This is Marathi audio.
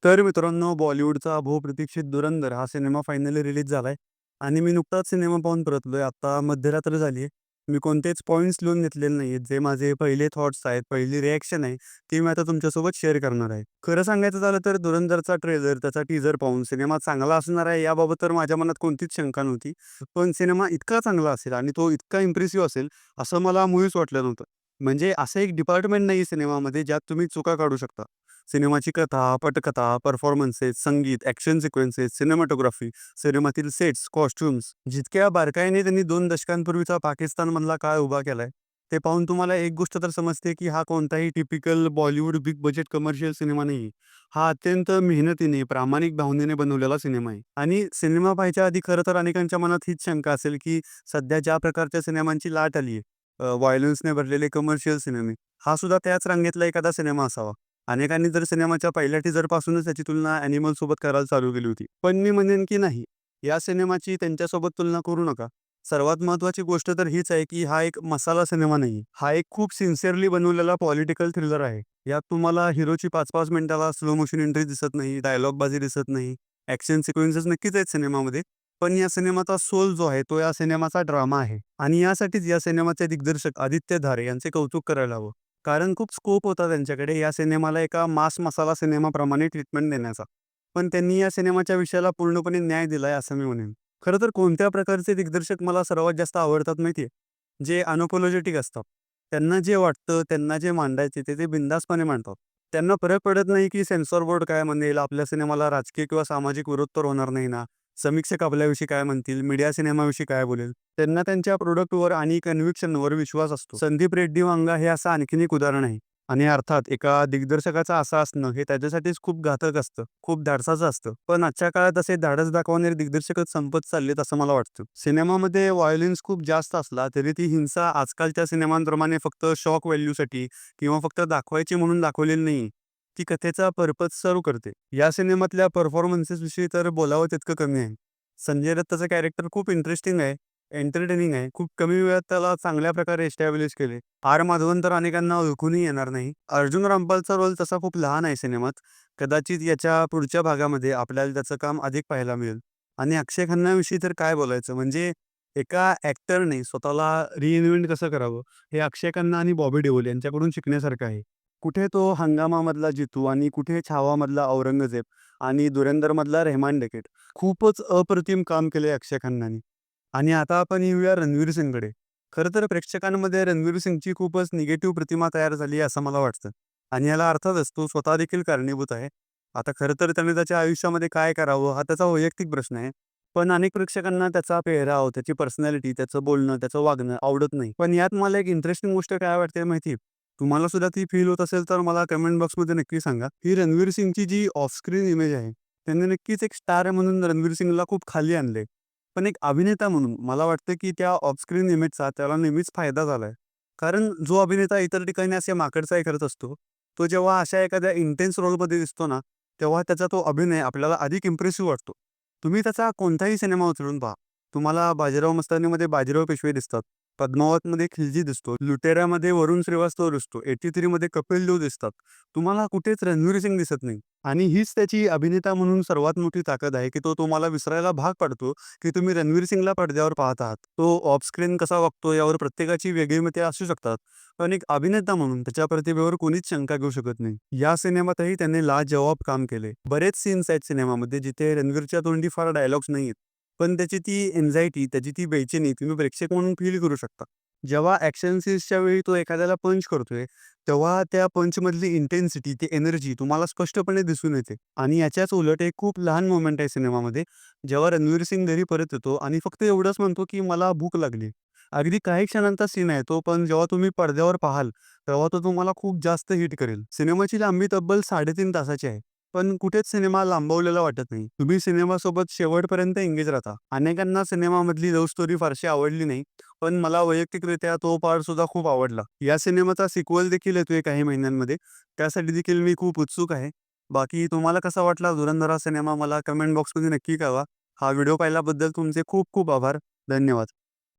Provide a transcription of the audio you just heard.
तर मित्रांनो, बॉलिवूडचा बहुप्रतीक्षित धुरंधर हा सिनेमा फायनली रिलीज झालाय आणि मी नुकताच सिनेमा पाहून परतलोय. आता मध्यरात्र झाली आहे. मी कोणतेच पॉइंट्स लिहून घेतलेले नाहीयेत. जे माझे पहिले थॉट्स आहेत, पहिली रिएक्शन आहे, ती मी आता तुमच्यासोबत शेअर करणार आहे. खरं सांगायचं झालं तर धुरंधरचा ट्रेलर, त्याचा टीझर पाहून सिनेमा चांगला असणार आहे याबाबत तर माझ्या मनात कोणतीच शंका नव्हती. पण सिनेमा इतका चांगला असेल आणि तो इतका इम्प्रेसिव्ह असेल, असं मला मुळीच वाटलं नव्हतं. म्हणजे असं एक डिपार्टमेंट नाही सिनेमामध्ये ज्यात तुम्ही चुका काढू शकता. सिनेमाची कथा, पटकथा, परफॉर्मन्सेस, संगीत, ॲक्शन सिक्वेन्सेस, सिनेमॅटोग्राफी, सिनेमातील सेट्स, कॉस्ट्यूम्स जितक्या बारकाईने त्यांनी 2 दशकांपूर्वीचा पाकिस्तानमधला काळ उभा केलाय, ते पाहून तुम्हाला एक गोष्ट तर समजते, की हा कोणताही typical Bollywood big budget commercial cinema नाहीये. हा अत्यंत मेहनतीने, प्रामाणिक भावनेने बनवलेला सिनेमा आहे. आणि सिनेमा पाहायच्या आधी खरं तर अनेकांच्या मनात हीच शंका असेल, की सध्या ज्या प्रकारच्या सिनेमांची लाट आली व्हायलन्सने भरलेले कमर्शियल सिनेमे, हा सुद्धा त्याच रांगेतला एखादा सिनेमा असावा. अनेकांनी तर सिनेमाच्या पहिल्या टीझरपासूनच त्याची तुलना ॲनिमलसोबत करायला चालू केली होती. पण मी म्हणेन की नाही, या सिनेमाची त्यांच्यासोबत तुलना करू नका. सर्वात महत्त्वाची गोष्ट तर हीच आहे, की हा एक मसाला सिनेमा नाही. हा एक खूप सिन्सिअरली बनवलेला पॉलिटिकल थ्रिलर आहे. यात तुम्हाला हिरोची 5-5 मिनिटाला स्लो मोशन एंट्री दिसत नाही, डायलॉगबाजी दिसत नाही. ॲक्शन सिक्वेन्सेस नक्कीच आहेत सिनेमामध्ये. पण या सिनेमाचा सोल जो आहे, तो या सिनेमाचा ड्रामा आहे. आणि यासाठीच या सिनेमाचे दिग्दर्शक आदित्य धारे यांचे कौतुक करायला हवं. कारण खूप स्कोप होता त्यांच्याकडे या सिनेमाला एका मास मसाला सिनेमाप्रमाणे ट्रीटमेंट देण्याचा. पण त्यांनी या सिनेमाच्या विषयाला पूर्णपणे न्याय दिलाय असं मी म्हणेन. खरं तर कोणत्या प्रकारचे दिग्दर्शक मला सर्वात जास्त आवडतात माहिती आहे? जे अनअपोलॉजेटिक असतात. त्यांना जे वाटतं, त्यांना जे मांडायचे ते बिनधास्तपणे मांडतात. त्यांना फरक पडत नाही की सेन्सॉर बोर्ड काय म्हणेल, आपल्या सिनेमाला राजकीय किंवा सामाजिक विरोध तर होणार नाही ना? समीक्षक आपल्याविषयी काय म्हणतील, मीडिया सिनेमाविषयी काय बोलेल? त्यांना त्यांच्या प्रॉडक्टवर आणि कन्व्हिक्शनवर विश्वास असतो. संदीप रेड्डी वांगा हे असं आणखीन एक उदाहरण आहे. आणि अर्थात एका दिग्दर्शकाचं असं असणं हे त्याच्यासाठीच खूप घातक असतं, खूप धाडसाचं असतं. पण आजच्या काळात असे धाडस दाखवणारे दिग्दर्शकच संपत चाललेत असं मला वाटतं. सिनेमामध्ये व्हायोलन्स खूप जास्त असला तरी ती हिंसा आजकालच्या सिनेमांप्रमाणे फक्त शॉक व्हॅल्यूसाठी किंवा फक्त दाखवायची म्हणून दाखवलेली नाही. ती कथेचा पर्पज सर्व्ह करते. या सिनेमातल्या परफॉर्मन्सेसविषयी तर बोलावं तितकं कमी आहे. संजय दत्ताचं कॅरेक्टर खूप इंटरेस्टिंग आहे, एंटरटेनिंग आहे. खूप कमी वेळात त्याला चांगल्या प्रकारे एस्टॅब्लिश केले. आर. माधवन तर अनेकांना ओळखूनही येणार नाही. अर्जुन रामपालचा रोल तसा खूप लहान आहे सिनेमात. कदाचित याच्या पुढच्या भागामध्ये आपल्याला त्याचं काम अधिक पाहायला मिळेल. आणि अक्षय खन्नाविषयी तर काय बोलायचं म्हणजे एका ॲक्टरने स्वतःला रिइन्व्हेंट कसं करावं, हे अक्षय खन्ना आणि बॉबी देओल यांच्याकडून शिकण्यासारखं आहे. कुठे तो हंगामामधला जितू आणि कुठे छावामधला औरंगजेब आणि धुरंधरमधला रेहमान डकेट. खूपच अप्रतिम काम केलंय अक्षय खन्नानी. आणि आता आपण येऊया रणवीर सिंगकडे. खरं तर प्रेक्षकांमध्ये रणवीर सिंगची खूपच निगेटिव्ह प्रतिमा तयार झाली आहे असं मला वाटतं. आणि याला अर्थातच तो स्वतः देखील कारणीभूत आहे. आता खरं तर त्याने त्याच्या आयुष्यामध्ये काय करावं हा त्याचा वैयक्तिक प्रश्न आहे. पण अनेक प्रेक्षकांना त्याचा पेहराव, त्याची पर्सनॅलिटी, त्याचं बोलणं, त्याचं वागणं आवडत नाही. पण यात मला एक इंटरेस्टिंग गोष्ट काय वाटते माहिती आहे? तुम्हाला सुद्धा ती फील होत असेल तर मला कमेंट बॉक्समध्ये नक्की सांगा. ही रणवीर सिंगची जी ऑफ स्क्रीन इमेज आहे, त्यांनी नक्कीच एक स्टार म्हणून रणवीर सिंगला खूप खाली आणले. पण एक अभिनेता म्हणून मला वाटतं, की त्या ऑफ स्क्रीन इमेजचा त्याला नेहमीच फायदा झालाय. कारण जो अभिनेता इतर ठिकाणी असे माकडचाही करत असतो, तो जेव्हा अशा एखाद्या इंटेन्स रोलमध्ये दिसतो ना, तेव्हा त्याचा तो अभिनय आपल्याला अधिक इम्प्रेसिव्ह वाटतो. तुम्ही त्याचा कोणताही सिनेमा उचलून पहा. तुम्हाला बाजीराव मस्तानीमध्ये बाजीराव पेशवे दिसतात. पद्मावतमध्ये खिलजी दिसतो. लुटेरामध्ये वरुण श्रीवास्तव दिसतो. 83 मध्ये कपिल देव दिसतात. तुम्हाला कुठेच रणवीर सिंग दिसत नाही. आणि हीच त्याची अभिनेता म्हणून सर्वात मोठी ताकद आहे, की तो तुम्हाला विसरायला भाग पाडतो, की तुम्ही रणवीर सिंगला पडद्यावर पाहत आहात. तो ऑफ स्क्रीन कसा वागतो यावर प्रत्येकाची वेगळी मते असू शकतात. पण एक अभिनेता म्हणून त्याच्या प्रतिभेवर कोणीच शंका घेऊ शकत नाही. या सिनेमातही त्याने लाजवाब काम केले. बरेच सीन्स आहेत सिनेमामध्ये जिथे रणवीरच्या तोंडी फार डायलॉग्स नाहीयेत. पण त्याची ती अँक्झायटी, त्याची ती बेचैनी तुम्ही प्रेक्षक म्हणून फील करू शकता. जेव्हा ॲक्शन सीन्सच्या वेळी तो एखाद्याला पंच करतोय, तेव्हा त्या पंचमधली इंटेन्सिटी, ती एनर्जी तुम्हाला स्पष्टपणे दिसून येते. आणि याच्याच उलट एक खूप लहान मोमेंट आहे सिनेमामध्ये, जेव्हा रणवीर सिंग घरी परत येतो आणि फक्त एवढंच म्हणतो, की "मला भूक लागली." अगदी काही क्षणांचा सीन आहे तो, पण जेव्हा तुम्ही पडद्यावर पाहाल, तेव्हा तो तुम्हाला खूप जास्त हिट करेल. सिनेमाची लांबी तब्बल 3.5 तासाची आहे. पण कुठेच सिनेमा लांबवलेला वाटत नाही. तुम्ही सिनेमासोबत शेवटपर्यंत एंगेज राहता. अनेकांना सिनेमामधली लव्ह स्टोरी फारशी आवडली नाही. पण मला वैयक्तिकरित्या तो पार्ट सुद्धा खूप आवडला. या सिनेमाचा सिक्वल देखील येतोय काही महिन्यांमध्ये. त्यासाठी देखील मी खूप उत्सुक आहे. बाकी तुम्हाला कसा वाटला धुरंधर हा सिनेमा मला कमेंट बॉक्समध्ये नक्की कळवा. हा व्हिडिओ पाहिल्याबद्दल तुमचे खूप खूप आभार. धन्यवाद.